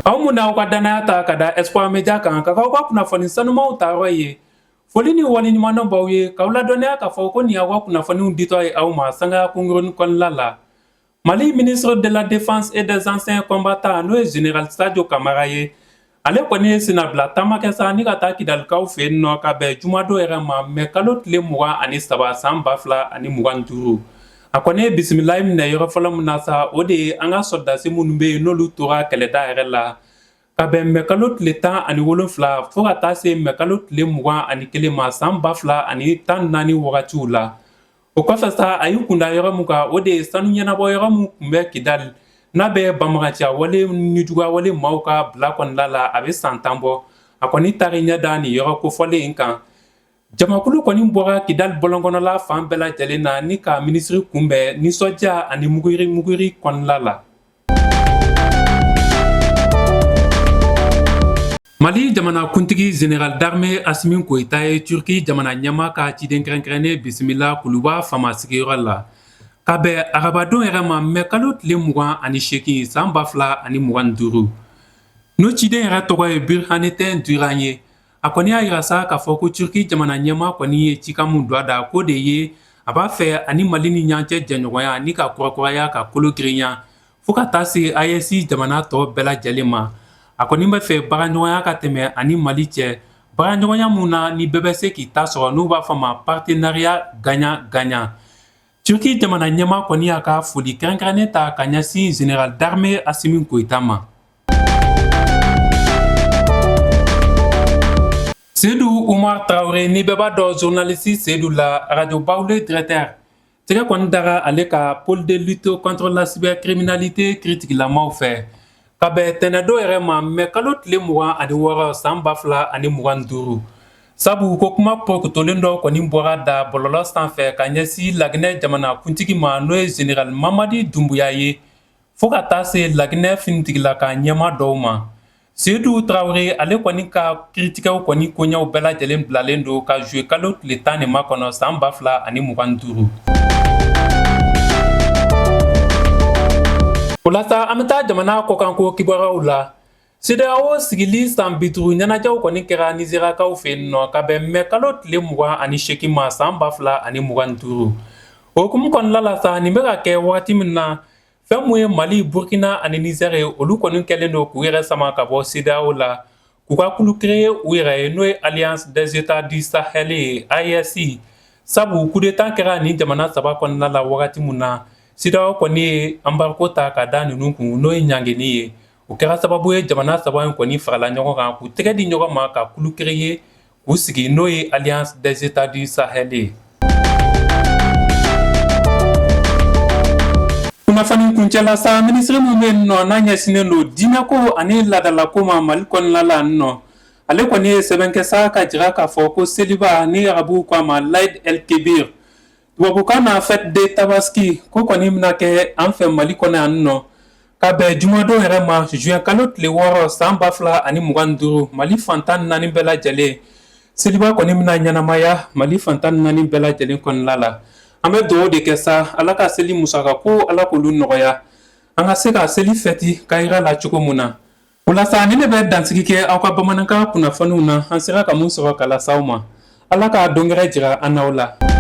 aw munna aw ka danaya ta ka da Espoir Media kan ka ka kunnafoni sanumanw ta yɔrɔ ye foli ni wali ɲuman baw ye k'aw ladɔnniya k'a fɔ ko nin y'aw ka kunnafoniw ditɔ ye aw ma sanga kungurunin kɔnɔna la. Mali ministre de la Défense et des anciens combattants n'o ye Général Sadio Kamara ye ale kɔni ye senabila taama kɛ sa ni ka taa Kidalikaw fɛ yen nɔ ka bɛn jumadon yɛrɛ ma mɛ kalo tile 23 san 2025 a kɔni ye bisimilayi minɛ yɔrɔ fɔlɔ min na sa o de ye an ka sɔrdasi minnu bɛ yen n'olu tora kɛlɛda yɛrɛ la ka bɛn mɛkalo tile 17 fo ka taa se mɛkalo tile 21 ma san 2014 wagatiw la. O kɔfɛ sa a y'u kunda yɔrɔ min kan o de ye sanu ɲɛnabɔ yɔrɔ min tun bɛ Kidali n'a bɛ banbaganciya wale ni juguya wale maaw ka bila kɔnɔna la a bɛ san 10 bɔ a kɔni taara ɲɛda nin yɔrɔ kofɔlen in kan. Jamakulu kɔni bɔra Kidali bɔlɔnkɔnɔla fan bɛɛ lajɛlen na ni ka minisiri kunbɛn nisɔndiya ani muguri kɔnɔna la. Mali jamana kuntigi Général d'armée Assimi Goïta ye Turki jamana ɲɛma ka ciden kɛrɛnkɛrɛnnen bisimila Kuluba fama sigiyɔrɔ la ka bɛn arabadon yɛrɛ ma mɛ kalo tile 28 san 2025 n'o ciden yɛrɛ tɔgɔ ye Birhanettin Duran ye a kɔni y'a yira sa k'a fɔ ko Turki jamana ɲɛma kɔni ye cika mun don a da ko de ye a b'a fɛ ani Mali ni ɲɔgɔn cɛ jɛɲɔgɔnya ni ka kurakuraya ka kolo girinya fo ka taa se AES jamana tɔ bɛɛ lajɛlen ma. A kɔni bɛ fɛ bagaɲɔgɔnya ka tɛmɛ ani Mali cɛ bagaɲɔgɔnya mun na ni bɛɛ bɛ se k'i ta sɔrɔ n'u b'a fɔ ma partenariat gagnant-gagnant. Turki jamana ɲɛma kɔni y'a ka foli kɛrɛnkɛrɛnnen ta ka ɲɛsin Général d'armée Assimi Goïta ma. Seydou Oumar Traoré ni bɛɛ b'a dɔn journaliste Seydou la radio Bawle directeur tɛgɛ kɔni dara ale ka pôle de lutte contre la cybercriminalité critique-lamaw fɛ ka bɛn tɛnɛdon yɛrɛ ma mɛ kalo tile 26 san 2025 sabu ko kuma pɔkutolen dɔ kɔni bɔra da bɔlɔlɔ sanfɛ ka ɲɛsin Laginɛ jamana kuntigi ma n'o ye Général Mamadi Doumbouya ye fo ka taa se Laginɛ finitigila ka ɲɛma dɔw ma. Seydou Traoré ale kɔni ka kiritigɛw kɔni koɲɛw bɛɛ lajɛlen bilalen don ka jouer kalo tile 10 ma kɔnɔ san 2025. O la sa an bɛ taa jamana kɔkanko kibaruyaw la. CEDEAO sigili san 50 ɲɛnajɛw kɔni kɛra Nizeriyakaw fɛ yen nɔ ka bɛn mɛ kalo tile 28 ma san 2025. O hukumu kɔnɔna la sa nin bɛ ka kɛ wagati min na fɛn mun ye Mali, Burkina ani Niger ye olu kɔni kɛlen don k'u yɛrɛ sama ka bɔ CEDEAO la k'u ka kulu créer u yɛrɛ ye n'o ye Alliance des États du Sahel ye AES sabu coup d'état kɛra nin jamana saba kɔnɔna la wagati mun na CEDEAO kɔni ye embargo ta ka da ninnu kun n'o ye ɲangeni ye o kɛra sababu ye jamana saba in kɔni farala ɲɔgɔn kan k'u tɛgɛ di ɲɔgɔn ma ka kulu créer k'u sigi n'o ye Alliance des États du Sahel ye. Kunnafoni kuncɛla sa minisiri min bɛ yen nɔ n'a ɲɛsinnen don diinɛko ani laadalako ma Mali kɔnɔna la nɔ ale kɔni ye sɛbɛn kɛ sa ka jira k'a fɔ ko seliba ni arabuw k'a ma Laïd el Kebir tubabukan na fête de Tabaski ko kɔni bɛna kɛ an fɛ Mali kɔnɔ yan nɔ ka bɛn jumadon yɛrɛ ma juin kalo tile 6 san 2025 Mali fantan 4 bɛɛ lajɛlen seliba kɔni bɛna ɲɛnamaya Mali fantan 4 bɛɛ lajɛlen kɔnɔna la. An bɛ dugawu de kɛ sa ala ka seli musaka ko ala k'olu nɔgɔya an ka se ka seli fɛti ka yira la cogo mun na. O la sa ni ne bɛ dansigi kɛ aw ka bamanankan kunnafoniw na an sera ka mun sɔrɔ ka lase aw ma ala ka dɔngɛrɛ jira an n'aw la.